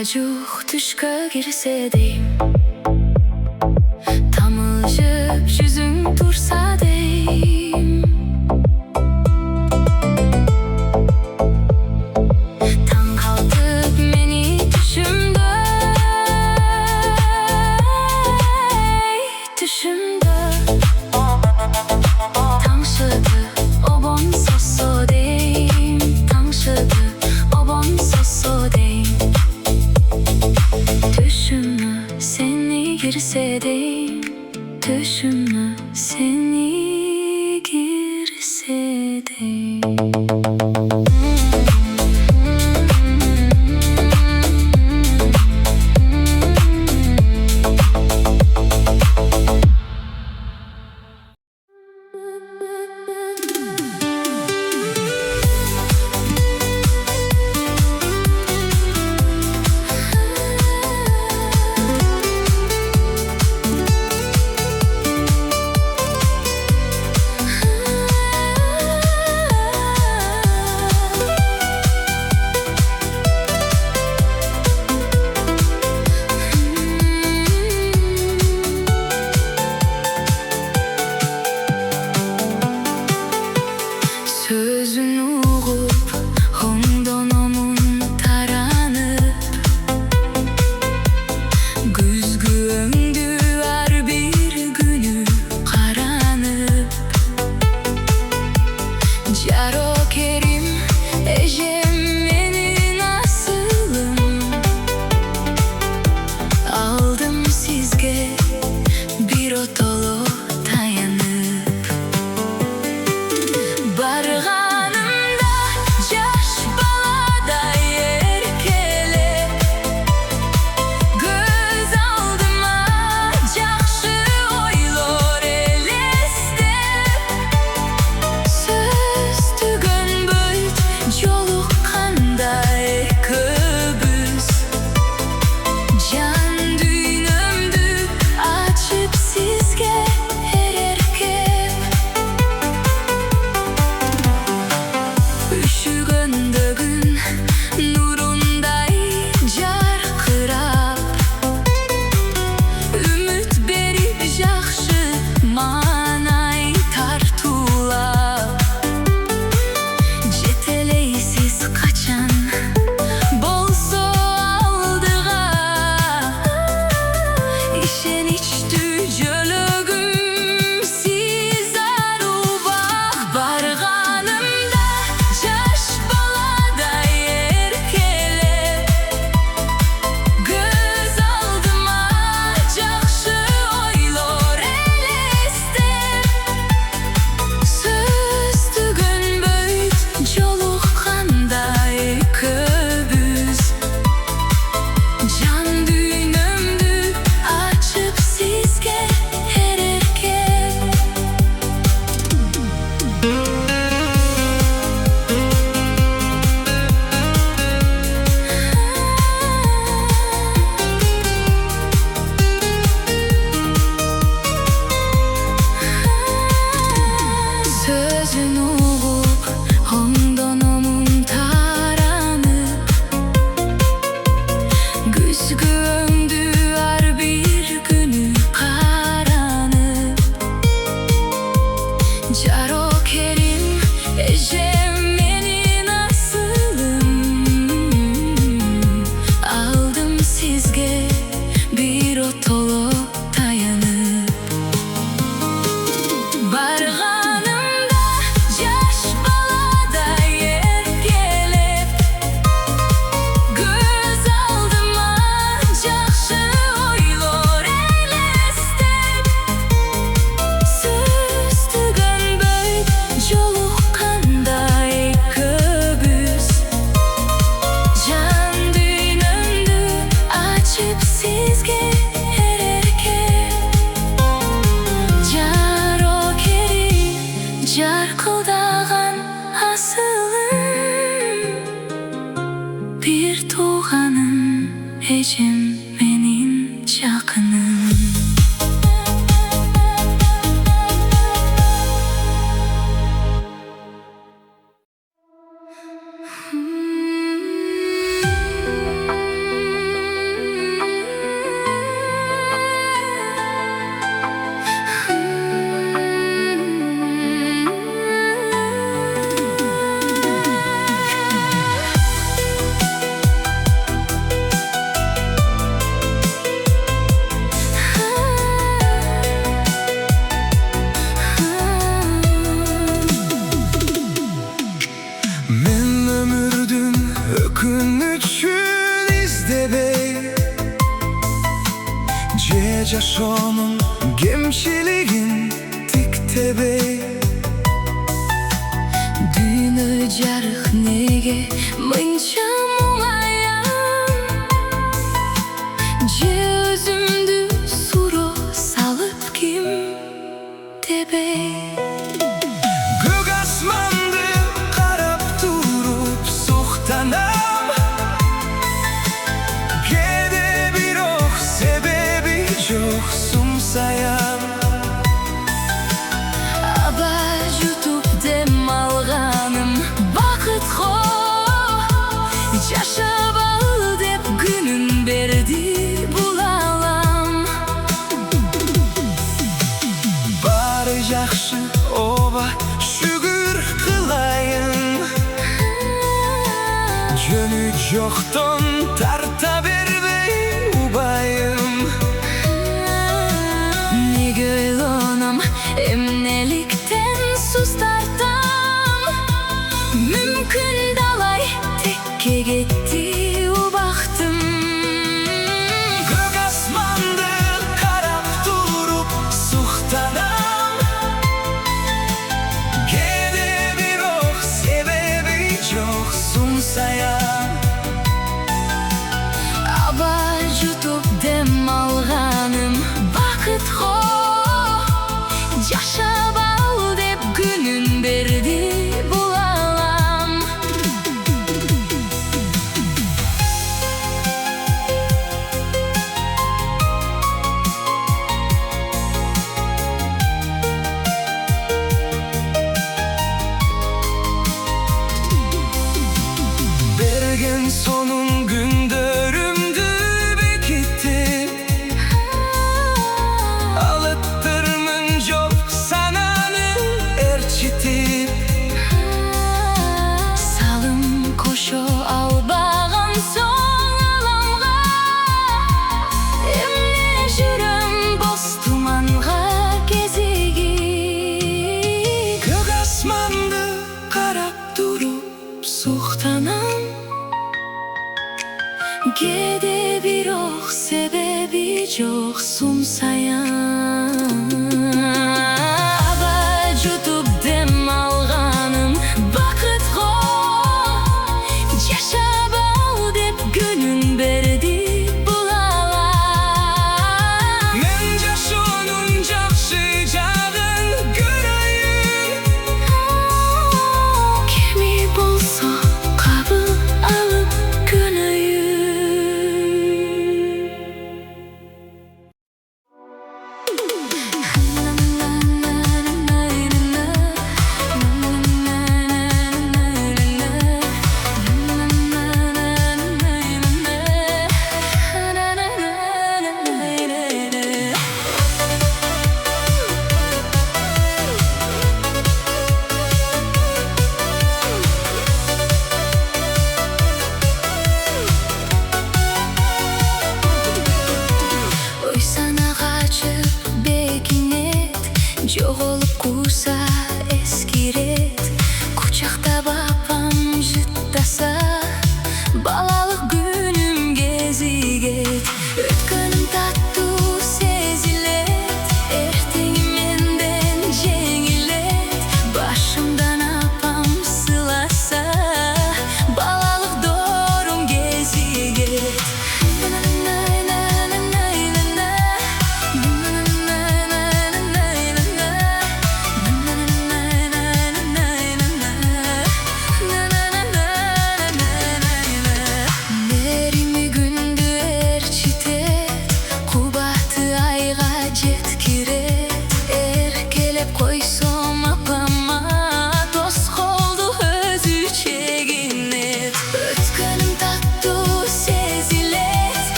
Acık düşke girse deyim, tamılışıp yüzün dursa deyim. Tan kaldık meni düşümde, düşümde. Tanışıdı obon soso deyim, tanışıdı obon soso deyim. Düşümü seni girse deyim, düşümü seni girse deyim. Sözün uğup, hondonomun taranıp, güzgü öndü her bir günü karanıp. Caro kerim ejem beni nasılım, aldım sizge bir otolo tayanıp. Barğanımda yaş balada yerkelep, göz aldıma jakşı oylor elestep. Söz tügön bölt joluqqanday köbüz, jan düynümdü açıp sizge ererkep. Üşügöndөгүн нурундай жаркырап, үмүт берип жакшы маанай тартуулап. Жетелейсиз качан болсо алдыга, ишеничтүү жөлөгүм сиз арубак. Барганымда жаш балада еркелеп, göz aldıma jakşı oylor elestep. Söz tügön bölt joluqqanday köbüz, jan düynümdü açıp sizge ererkep. Sözün uğup, hondonomun taranıp, güzgü öndü her bir günü karanıp. Caro kerim ejem beni nasılım, aldım sizge bir otolo tayanıp. Barganımda yaş balada yerkelep, göz aldıma jakşı oylor elestep. Söz tügön bölt joluqqanday köbüz, jan düynümdü açıp sizge ererkep. Caro kerim jarkıldagan asılım, bir tuğanım ejem menin jakınım. жашоонун кемчилигин тиктебей. Дүйнө жарык неге мынча муңаян, же өзүмдү суроо салып ким дебей. Көк асманды карап туруп суктанам, кээде бирок себеби жок сумсаям. Аба жутуп дем алганым бакытко, жашап ал деп күнүн берди бул алам. Баары жакшы, ооба шүгүр кылайын. Жөнү жоктон тарта бербей убайым. Неге ойлонам, эмнеликтен суз тартам, мүмкүн далай текке кетти убактым. Көк асманды карап туруп суктанам, кээде бирок себеби жок сумсаям. Аба жутуп дем алганым бакытко, жашап ал деп күнүн берди бул алам. Берген сонун күндөрүмдү бекитип, алыптырмын жок сананы ээрчитип. Салым кошо албаган соң аламга, эмне жүрөм боз туманга кезигип. Көк асманды карап туруп суктанам, кээде бирок себеби жок сумсаям. Аба жутуп дем алганым бакытко, жашап ал деп күнүн берди бул алам. мен жашоонун жакшы жагын көрөйүн. Кеми болсо кабыл алып көнөйүн. Ой сана качып бекинет, жоголуп курса эскирет. Кучактап апам жыттаса, балалык күнүм кезигет. Өткөнүм таттуу сезилет, эртең менден жеңилет. Башымдан апам сыласа, балалык доорум кезигет.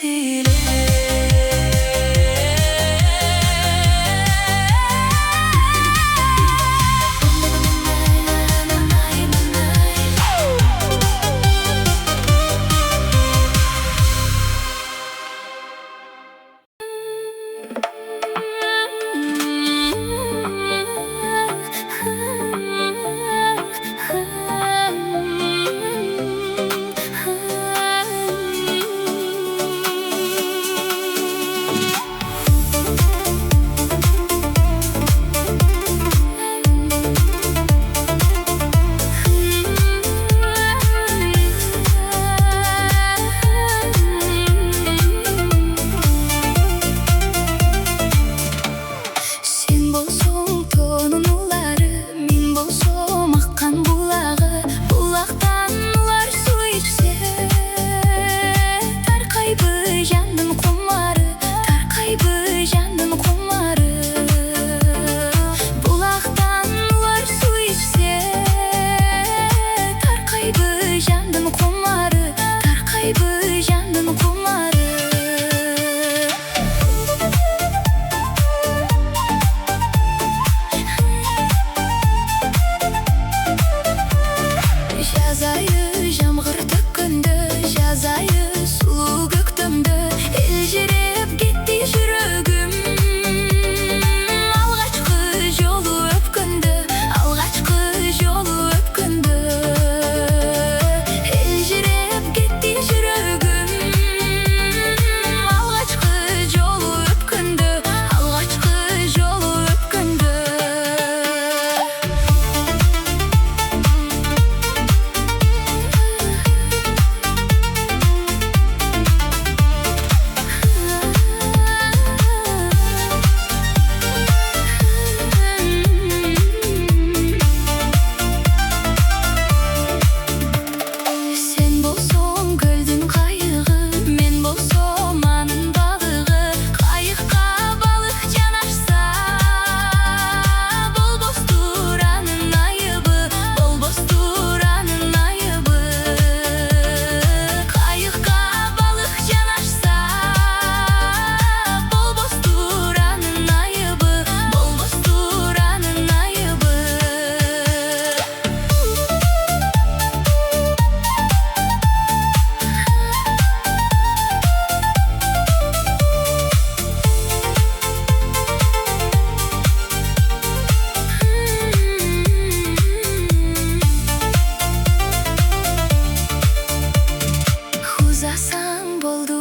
dile. Sen bolsоң тоонун улары, мен болсом аккан булагы. Булактан улар су ичсе, таркайбы жандын кумары, таркайбы жандын кумары. Булактан улар су ичсе, таркайбы жандын кумары, таркайбы жандын кумары. Жазайы жамгыр төккөндө, жазайы сулуу көктөмдө, элжиреп кетти жүрөгүм. Алгачкы жолу өпкөндө, алгачкы жолу өпкөндө, элжиреп кетти жүрөгүм. Алгачкы жолу өпкөндө, алгачкы жолу өпкөндө. Sen bolсоң көлдүн кайыгы, мен болсом анын балыгы. Кайыкка балык жанашса, болбостур анын айыбы, болбостур анын айыбы. Кайыкка балык жанашса, болбостур анын айыбы, болбостур анын айыбы. Узасаң болду